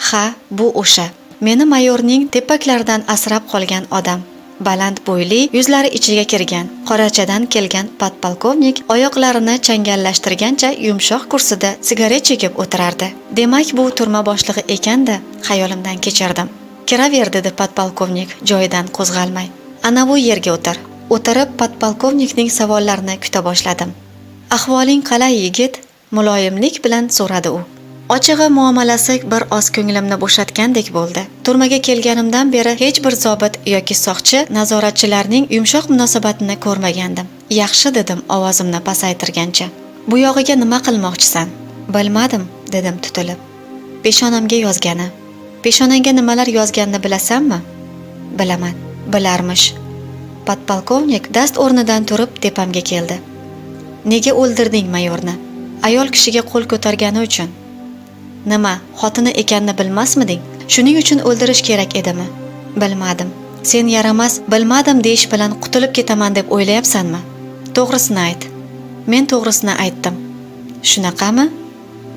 Ha, bu o'sha. Meni mayorning tepaklaridan asrab qolgan odam. Baland bo'yli, yuzlari ichiga kirgan, qorachadan kelgan podpolkovnik oyoqlarini changallashtirgancha yumshoq kursida sigaret chekib o'tirardi. Demak, bu turma boshlig'i ekanda, xayolimdan kechirdim. Kiraver, dedi podpolkovnik joyidan qo'zg'almay. Ana bu yerga o'tir. O'tirib podpolkovnikning savollarini kuta boshladim. Ahvoling qalay, yigit? Muloyimlik bilan so'radi u. Ochig'i muomalasi bir oz ko'nglimni bo'shatgandek bo'ldi. Turmaga kelganimdan beri hech bir zobit yoki soqchi nazoratchilarning yumshoq munosabatini ko'rmagandim. Yaxshi, dedim ovozimni pasaytirgancha. Bu yog'iga nima qilmoqchisan? Bilmadim, dedim tutilib. Peshonamga yozgani. Peshonangga nimalar yozganini bilasanmi? Bilaman. Bilarmish. Podpolkovnik dast o'rnidan turib tepamga keldi. Nega o'ldirding mayorni? Ayol kishiga qo'l ko'targani uchun. Nima, xotini ekanini bilmasmiding? Shuning uchun o'ldirish kerak edimi? Bilmadim. Sen yaramas, bilmadim deyish bilan qutulib ketaman deb o'ylayapsanmi? To'g'risini ayt. Men to'g'risini aytdim. Shunaqami?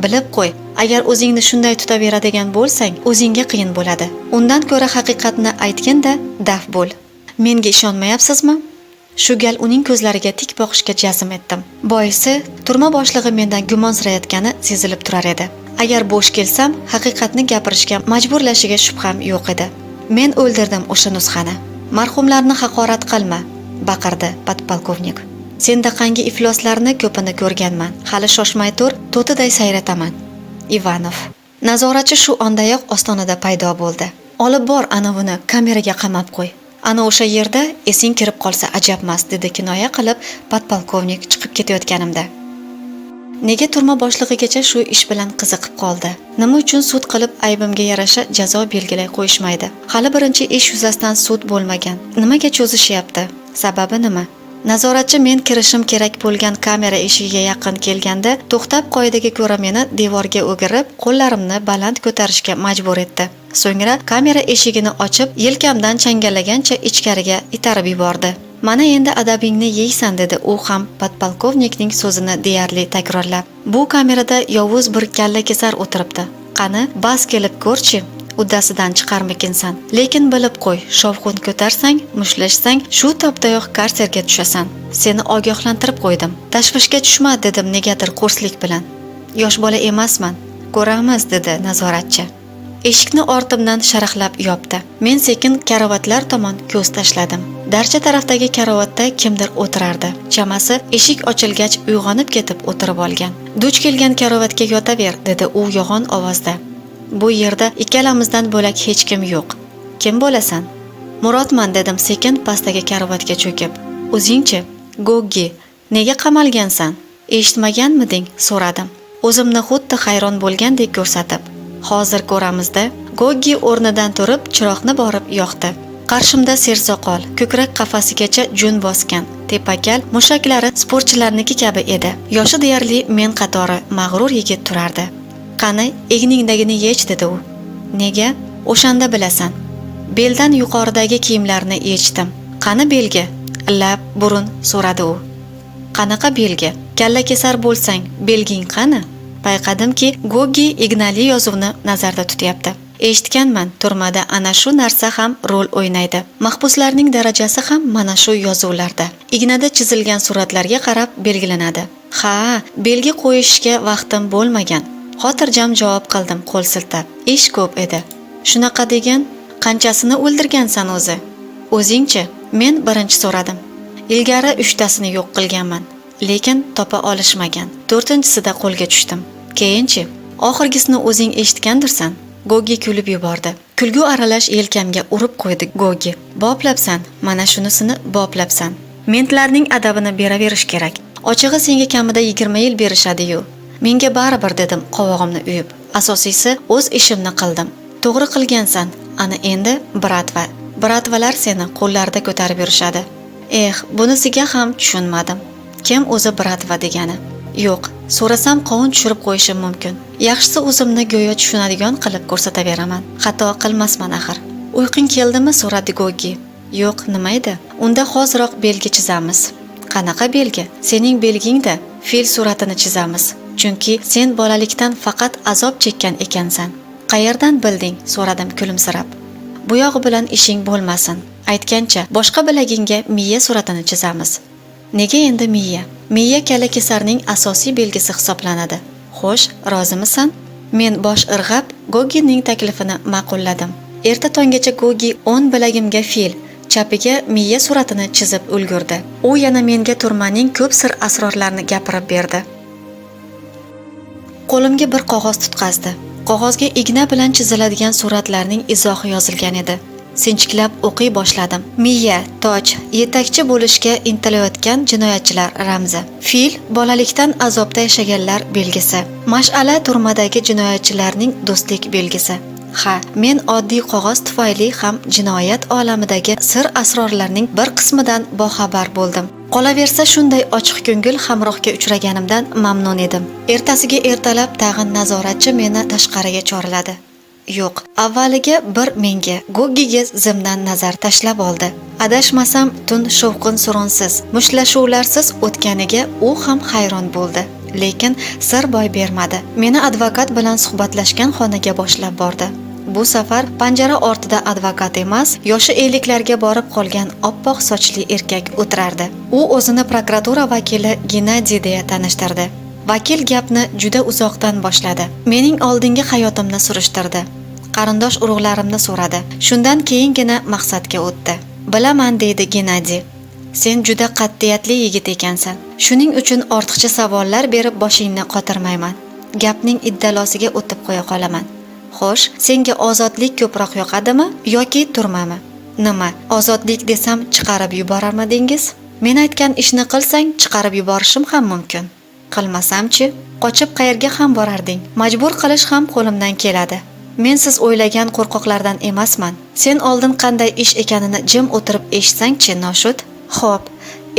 Bilib qo'y, agar o'zingni shunday tutaveradigan bo'lsang, o'zingga qiyin bo'ladi. Undan ko'ra haqiqatni aytganda daf bo'l. Menga ishonmayapsizmi? Shu gal uning ko'zlariga tik boqishga jazm etdim. Boisi, turma boshlig'i mendan gumonsirayotgani sezilib turar edi. Agar bo'sh kelsam, haqiqatni gapirishga majburlashiga shubham yo'q edi. Men o'ldirdim o'sha nusxani. Marhumlarni haqorat qilma, baqirdi podpolkovnik. Sendaqangi ifloslarni ko'pini ko'rganman. Hali shoshmay tur, to'tiday sayrataman. Ivanov. Nazoratchi shu ondayoq ostonada paydo bo'ldi. Olib bor ana buni, kameraga qamab qo'y. Ana o'sha yerda esing kirib qolsa ajabmas, dedi kinoya qilib podpolkovnik chiqib ketayotganimda. Nega turma boshlig'igacha shu ish bilan qiziqib qoldi? Nima uchun sud qilib aybimga yarasha jazo belgilay qo'yishmaydi? Hali birinchi ish yuzasidan sud bo'lmagan. Nimaga cho'zishyapti? Sababi nima? Nazoratchi men kirishim kerak bo'lgan kamera eshigiga yaqin kelganda to'xtab qoidaga ko'ra meni devorga o'girib, qo'llarimni baland ko'tarishga majbur etdi. So'ngra kamera eshigini ochib, yelkamdan changallagancha ichkariga itarib yubordi. Mana endi adabingni yeysan, dedi u ham podpolkovnikning so'zini deyarli takrorlab. Bu kamerada yovuz bir kalla kesar o'tiribdi. Qani, bas kelib ko'rchi, uddasidan chiqarmikinsan. Lekin bilib qo'y, shovqin ko'tarsang, mushlashsang, shu toptayoq karserga tushasan. Seni ogohlantirib qo'ydim. Tashvishga tushma, dedim negadir qo'rslik bilan. Yosh bola emasman. Ko'ramiz, dedi nazoratchi. Eshikni ortimdan sharaqlab yopdi. Men sekin karavotlar tomon ko'z tashladim. Darcha tarafdagi karavotda kimdir o'tirardi. Chamasi eshik ochilgach uyg'onib ketib o'tirib olgan. Duch kelgan karavotga yotaver, dedi u yo'g'on ovozda. Bu yerda ikkalamizdan bo'lak hech kim yo'q. Kim bo'lasan? Murodman, dedim sekin pastdagi karavotga cho'kib. O'zingchi? Goggi, nega qamalgansan? Eshitmaganmiding? So'radim. O'zimni xuddi hayron bo'lgandek ko'rsatib. Hozir ko'ramizda. Goggi o'rnidan turib chiroqni borib yoqdi. Qarshimda sersoqol, ko'krak qafasigacha jun bosgan, tepakal mushaklari sportchilarniki kabi edi. Yoshi deyarli men qatori mag'rur yigit turardi. Qani, egningdagini yech, dedi u. Nega? O'shanda bilasan. Beldan yuqoridagi kiyimlarni yechdim. Qani belgi? Lab, burun, so'radi u. Qanaqa belgi? Kalla kesar bo'lsang, belging qani? Payqadimki, Goggi ignali yozuvni nazarda tutyapti. Eshitganman, turmada ana shu narsa ham rol o'ynaydi. Mahbuslarning darajasi ham mana shu yozuvlarda, ignada chizilgan suratlarga qarab belgilanadi. Ha, belgi qo'yishga vaqtim bo'lmagan. Xotirjam javob qildim qo'l siltab. Ish ko'p edi. Shunaqa degan, qanchasini o'ldirgansan o'zi? O'zingchi? Men birinchi so'radim. Ilgari 3tasini yo'q qilganman, lekin topa olishmagan. 4-sida qo'lga tushdim. Keyinchi? Oxirgisini o'zing eshitgandirsan. Goggi kulib yubordi. Kulgu aralash yelkamga urib qo'ydi Goggi. Boplabsan, mana shunisini boplabsan. Mentlarning adabini beraverish kerak. Ochig'i senga kamida 20 yil berishadi-yu. Menga baribir, dedim qovog'imni uyib. Asosiysi o'z ishimni qildim. To'g'ri qilgansan. Ana endi bratva. Bratvalar seni qo'llarida ko'tarib yurishadi. Bunisiga ham tushunmadim. Kim o'zi bratva degani? Yo'q, so'rasam qovun tushirib qo'yishim mumkin. Yaxshisi o'zimni go'yo tushunadigan qilib ko'rsataveraman. Xato qilmasman axir. Uyqing keldimi? So'radi Goggi. Yo'q, nima edi? Unda hoziroq belgi chizamiz. Qanaqa belgi? Sening belgingda fil suratini chizamiz. Chunki sen bolalikdan faqat azob chekkan ekansan. Qayerdan bilding? So'radim kulimsirab. Bu yog'i bilan ishing bo'lmasin. Aytgancha, boshqa bilagingga miya suratini chizamiz. Nega endi miya? Miya kalla kesarning asosiy belgisi hisoblanadi. Xo'sh, rozimisan? Men bosh irg'ab, Gogining taklifini ma'qulladim. Erta tonggacha Gogi 10 bilagimga fil, chapiga miya suratini chizib ulgurdi. U yana menga turmaning ko'p sir asrorlarini gapirib berdi. Qo'limga bir qog'oz tutqazdi. Qog'ozga igna bilan chiziladigan suratlarning izohi yozilgan edi. Sinchiklab o'qiy boshladim. Miya, toj, yetakchi bo'lishga intilayotgan jinoyatchilar ramzi. Fil, bolalikdan azobda yashaganlar belgisi. Mash'ala turmadagi jinoyatchilarning do'stlik belgisi. Ha, men oddiy qog'oz tufayli ham jinoyat olamidagi sir asrorlarning bir qismidan boxabar bo'ldim. Qolaversa shunday ochiq ko'ngil hamrohga uchraganimdan mamnun edim. Ertasiga ertalab tag'in nazoratchi meni tashqariga chorladi. Yo'q, avvaliga bir menga, Gogiga zimdan nazar tashlab oldi. Adashmasam tun shovqin suronsiz, mushtlashuvlarsiz o'tganiga u ham hayron bo'ldi. Lekin sir boy bermadi. Meni advokat bilan suhbatlashgan xonaga boshlab bordi. Bu safar panjara ortida advokat emas, yoshi 50larga borib qolgan oppoq sochli erkak o'tirardi. U o'zini prokuratura vakili Gennadiy deya tanishtirdi. Vakil gapni juda uzoqdan boshladi. Mening oldingi hayotimni surishtirdi. Qarindosh urug'larimni so'radi. Shundan keyingina maqsadga o'tdi. Bilaman, deydi Gennadiy. Sen juda qat'iyatli yigit ekansan. Shuning uchun ortiqcha savollar berib boshingni qotirmayman. Gapning iddalosiga o'tib qo'ya qolaman. Xo'sh, senga ozodlik ko'proq yoqadimi yoki turmami? Nima, ozodlik desam chiqarib yuborarmidingiz? Men aytgan ishni qilsang chiqarib yuborishim ham mumkin. Qilmasam-chi, qochib qayerga ham borarding? Majbur qilish ham qo'limdan keladi. Men siz o'ylagan qo'rqoqlardan emasman. Sen oldin qanday ish ekanini jim o'tirib eshitsang-chi, noshud? Xo'p,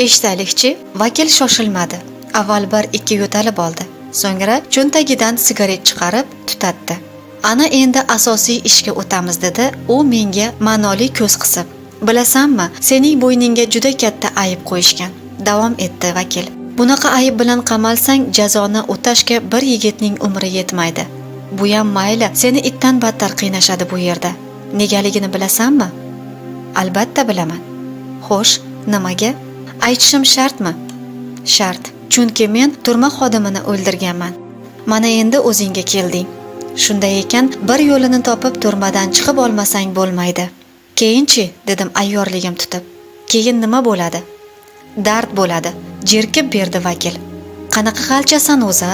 eshitaylikchi. Vakil shoshilmadi. Avval 1-2 yo'talib oldi. So'ngra cho'ntagidan sigaret chiqarib tutatdi. Ana endi asosiy ishga o'tamiz, dedi u menga ma'noli ko'z qisib. Bilasanmi, sening bo'yningga juda katta ayb qo'yishgan, davom etdi vakil. Bunaqa ayb bilan qamalsang, jazoni o'tashga bir yigitning umri yetmaydi. Bu ham mayli, seni itdan battar qiynashadi bu yerda. Negaligini bilasanmi? Albatta bilaman. Xo'sh, nimaga? Aytishim shartmi? Shart, chunki men turma xodimini o'ldirganman. Mana endi o'zingga kelding. Shunday ekan, bir yo'lini topib turmadan chiqib olmasang bo'lmaydi. Keyinchi, dedim ayyorligim tutib. Keyin nima bo'ladi? Dard bo'ladi, jerkib berdi vakil. Qanaqa g'alchasan o'zi?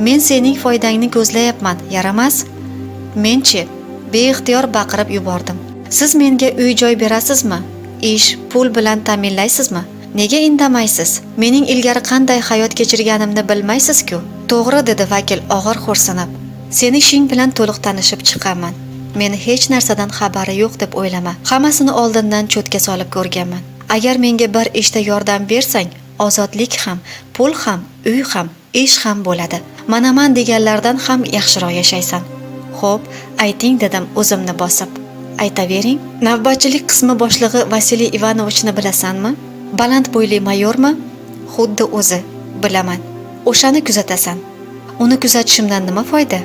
Men sening foydangni ko'zlayapman, yaramas? Menchi, beixtiyor baqirib yubordim. Siz menga uy-joy berasizmi? Ish, pul bilan ta'minlaysizmi? Nega indamaysiz? Mening ilgari qanday hayot kechirganimni bilmaysiz-ku. To'g'ri, dedi vakil og'ir xo'rsinib. Seni ishing bilan to'liq tanishib chiqaman. Meni hech narsadan xabari yo'q deb o'ylama. Hammasini oldindan cho'tga solib ko'rganman. Agar menga bir ishda yordam bersang, ozodlik ham, pul ham, uy ham, ish ham bo'ladi. Manaman deganlardan ham yaxshiroq yashaysan. Xo'p, ayting, dedim o'zimni bosib. Aytavering. Navbatchilik qismi boshlig'i Vasiliy Ivanovichni bilasanmi? Baland bo'yli mayormi? Xuddi o'zi. Bilaman. O'shani kuzatasan. Uni kuzatishimdan nima foyda?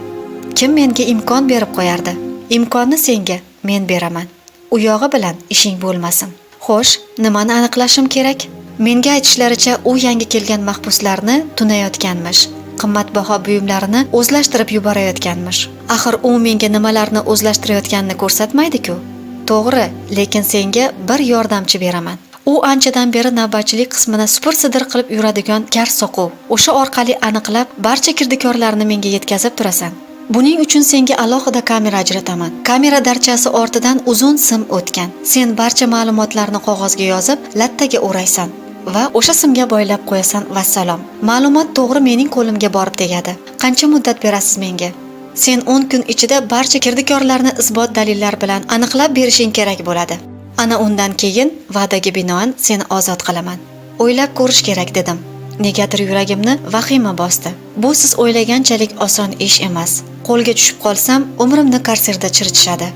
Kim menga imkon berib qo'yardi? Imkonni senga men beraman. U yog'i bilan ishing bo'lmasin. Xo'sh, nimani aniqlashim kerak? Menga aytishlaricha u yangi kelgan mahbuslarni tunayotganmish. Qimmatbaho buyumlarini o'zlashtirib yuborayotganmish. Axir u menga nimalarni o'zlashtirayotganini ko'rsatmaydi-ku. To'g'ri, lekin senga bir yordamchi beraman. U anchadan beri navbatchilik qismini supur-sidir qilib yuradigan kar soqov. O'sha orqali aniqlab barcha kirdikorlarni menga yetkazib turasan. Buning uchun senga alohida kamera ajrataman. Kamera darchasi ortidan uzun sim o'tgan. Sen barcha ma'lumotlarni qog'ozga yozib, lattaga o'raysan va o'sha simga boylab qo'yasan, vassalom. Ma'lumot to'g'ri mening qo'limga borib tegadi. Qancha muddat berasiz menga? Sen 10 kun ichida barcha kirdikorlarni isbot dalillar bilan aniqlab berishing kerak bo'ladi. Ana undan keyin va'daga binoan seni ozod qilaman. O'ylab ko'rish kerak, dedim. Negadir yuragimni vahima bosdi. Bu siz o'ylaganchalik oson ish emas. Qo'lga tushib qolsam, umrimni karsirda chiritishadi.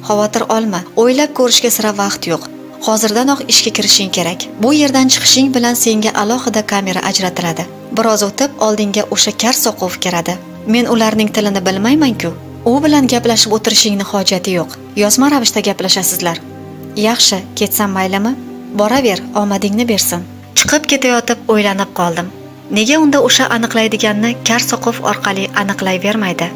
Xavotir olma, o'ylab ko'rishga sira vaqt yo'q. Hozirdanoq ishga kirishing kerak. Bu yerdan chiqishing bilan senga alohida kamera ajratiladi. Biroz o'tib oldinga o'sha kar soqov kiradi. Men ularning tilini bilmayman-ku. U bilan gaplashib o'tirishingni hojati yo'q. Yozma ravishda gaplashasizlar. Yaxshi, ketsam maylimi? Boraver, omadingni bersin. Chiqib ketayotib o'ylanib qoldim. Nega unda o'sha aniqlaydiganni kar soqov orqali aniqlayvermaydi?